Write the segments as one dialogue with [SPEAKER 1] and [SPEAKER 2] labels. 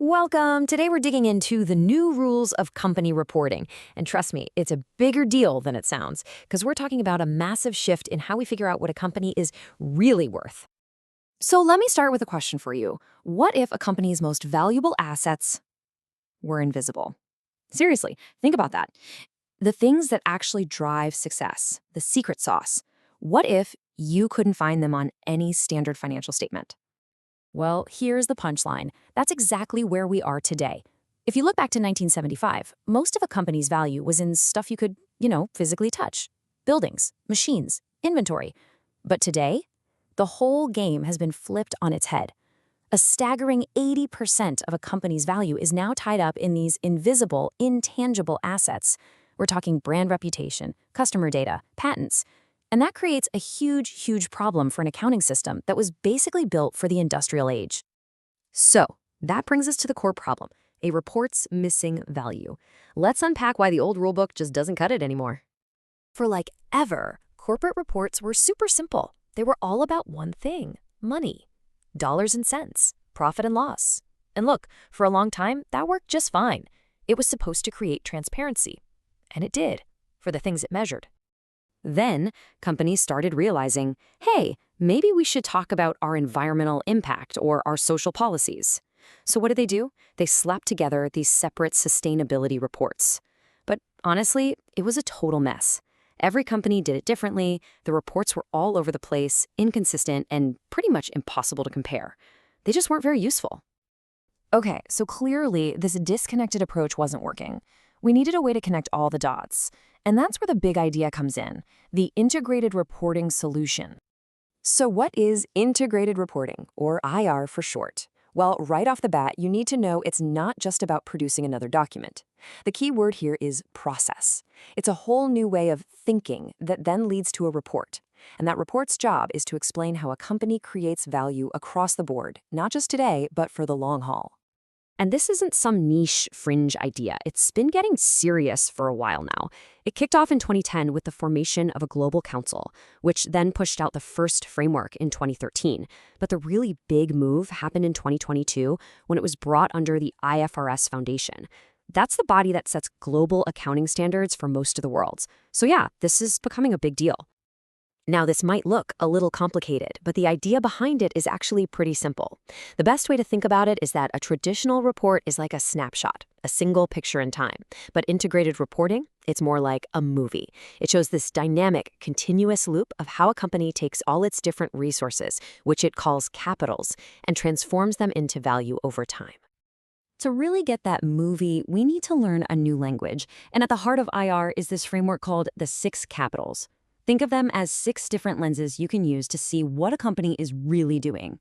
[SPEAKER 1] Welcome! Today we're digging into the new rules of company reporting. And trust me, it's a bigger deal than it sounds, because we're talking about a massive shift in how we figure out what a company is really worth. So let me start with a question for you. What if a company's most valuable assets were invisible? Seriously, think about that. The things that actually drive success, the secret sauce. What if you couldn't find them on any standard financial statement? Well, here's the punchline. That's exactly where we are today. If you look back to 1975, most of a company's value was in stuff you could, physically touch. Buildings, machines, inventory. But today, the whole game has been flipped on its head. A staggering 80% of a company's value is now tied up in these invisible, intangible assets. We're talking brand reputation, customer data, patents. And that creates a huge, huge problem for an accounting system that was basically built for the industrial age. So, that brings us to the core problem, a report's missing value. Let's unpack why the old rulebook just doesn't cut it anymore. For like ever, corporate reports were super simple. They were all about one thing, money, dollars and cents, profit and loss. And look, for a long time, that worked just fine. It was supposed to create transparency. And it did, for the things it measured. Then, companies started realizing, hey, maybe we should talk about our environmental impact or our social policies. So what do? They slapped together these separate sustainability reports. But honestly, it was a total mess. Every company did it differently, the reports were all over the place, inconsistent, and pretty much impossible to compare. They just weren't very useful. Okay, so clearly this disconnected approach wasn't working. We needed a way to connect all the dots. And that's where the big idea comes in, the integrated reporting solution. So what is integrated reporting, or IR for short? Well, right off the bat, you need to know it's not just about producing another document. The key word here is process. It's a whole new way of thinking that then leads to a report. And that report's job is to explain how a company creates value across the board, not just today, but for the long haul. And this isn't some niche fringe idea. It's been getting serious for a while now. It kicked off in 2010 with the formation of a global council, which then pushed out the first framework in 2013. But the really big move happened in 2022 when it was brought under the IFRS Foundation. That's the body that sets global accounting standards for most of the world. So yeah, this is becoming a big deal. Now, this might look a little complicated, but the idea behind it is actually pretty simple. The best way to think about it is that a traditional report is like a snapshot, a single picture in time. But integrated reporting, it's more like a movie. It shows this dynamic, continuous loop of how a company takes all its different resources, which it calls capitals, and transforms them into value over time. To really get that movie, we need to learn a new language. And at the heart of IR is this framework called the 6 capitals. Think of them as 6 different lenses you can use to see what a company is really doing.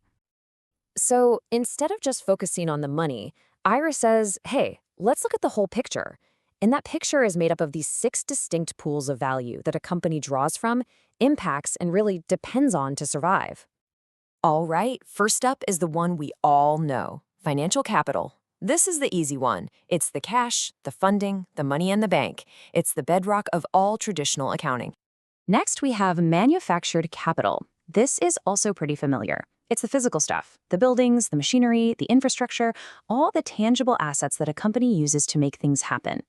[SPEAKER 1] So instead of just focusing on the money, Ira says, hey, let's look at the whole picture. And that picture is made up of these 6 distinct pools of value that a company draws from, impacts, and really depends on to survive. All right, first up is the one we all know, financial capital. This is the easy one. It's the cash, the funding, the money in the bank. It's the bedrock of all traditional accounting. Next, we have manufactured capital. This is also pretty familiar. It's the physical stuff, the buildings, the machinery, the infrastructure, all the tangible assets that a company uses to make things happen.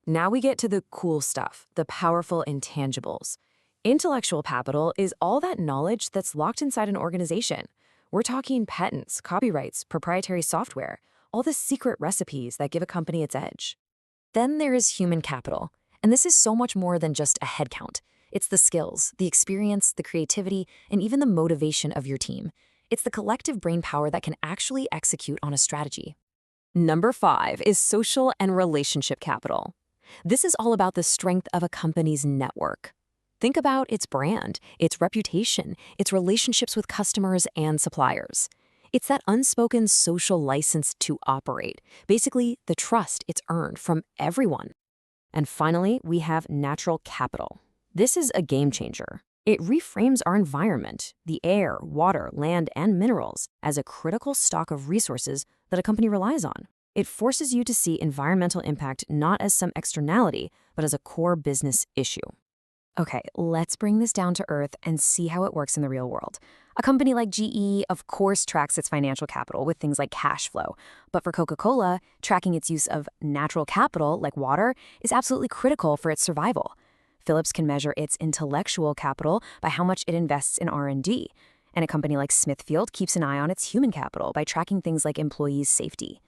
[SPEAKER 1] Now we get to the cool stuff, the powerful intangibles. Intellectual capital is all that knowledge that's locked inside an organization. We're talking patents, copyrights, proprietary software, all the secret recipes that give a company its edge. Then there is human capital, and this is so much more than just a headcount. It's the skills, the experience, the creativity, and even the motivation of your team. It's the collective brainpower that can actually execute on a strategy. Number 5 is social and relationship capital. This is all about the strength of a company's network. Think about its brand, its reputation, its relationships with customers and suppliers. It's that unspoken social license to operate, basically the trust it's earned from everyone. And finally, we have natural capital. This is a game changer. It reframes our environment, the air, water, land, and minerals, as a critical stock of resources that a company relies on. It forces you to see environmental impact not as some externality, but as a core business issue. Okay, let's bring this down to earth and see how it works in the real world. A company like GE, of course, tracks its financial capital with things like cash flow. But for Coca-Cola, tracking its use of natural capital, like water, is absolutely critical for its survival. Philips can measure its intellectual capital by how much it invests in R&D. And a company like Smithfield keeps an eye on its human capital by tracking things like employees' safety.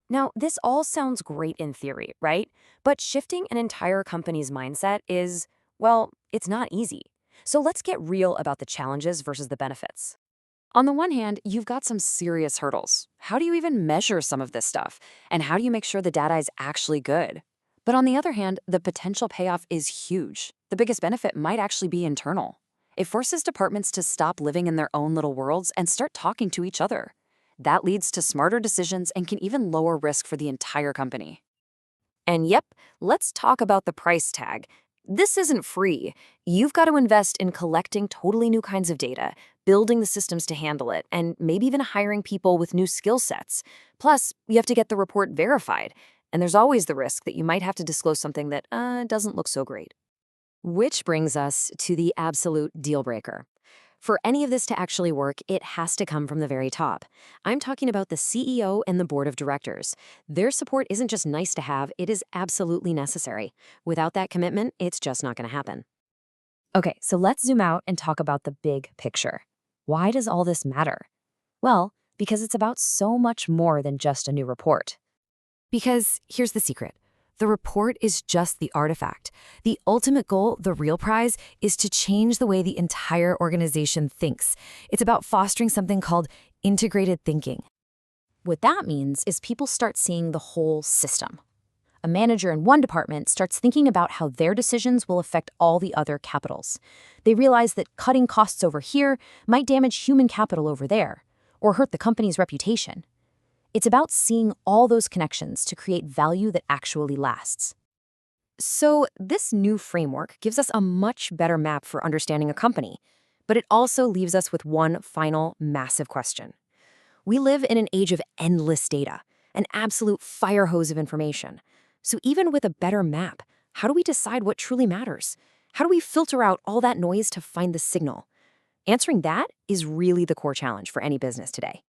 [SPEAKER 1] Now, this all sounds great in theory, right? But shifting an entire company's mindset is, well, it's not easy. So let's get real about the challenges versus the benefits. On the one hand, you've got some serious hurdles. How do you even measure some of this stuff? And how do you make sure the data is actually good? But on the other hand, the potential payoff is huge. The biggest benefit might actually be internal. It forces departments to stop living in their own little worlds and start talking to each other. That leads to smarter decisions and can even lower risk for the entire company. And yep, let's talk about the price tag. This isn't free. You've got to invest in collecting totally new kinds of data, building the systems to handle it, and maybe even hiring people with new skill sets. Plus, you have to get the report verified. And there's always the risk that you might have to disclose something that doesn't look so great. Which brings us to the absolute deal breaker. For any of this to actually work, it has to come from the very top. I'm talking about the CEO and the board of directors. Their support isn't just nice to have, it is absolutely necessary. Without that commitment, it's just not going to happen. Okay, so let's zoom out and talk about the big picture. Why does all this matter? Well, because it's about so much more than just a new report. Because here's the secret. The report is just the artifact. The ultimate goal, the real prize, is to change the way the entire organization thinks. It's about fostering something called integrated thinking. What that means is people start seeing the whole system. A manager in one department starts thinking about how their decisions will affect all the other capitals. They realize that cutting costs over here might damage human capital over there, or hurt the company's reputation. It's about seeing all those connections to create value that actually lasts. So this new framework gives us a much better map for understanding a company, but it also leaves us with one final massive question. We live in an age of endless data, an absolute fire hose of information. So even with a better map, how do we decide what truly matters? How do we filter out all that noise to find the signal? Answering that is really the core challenge for any business today.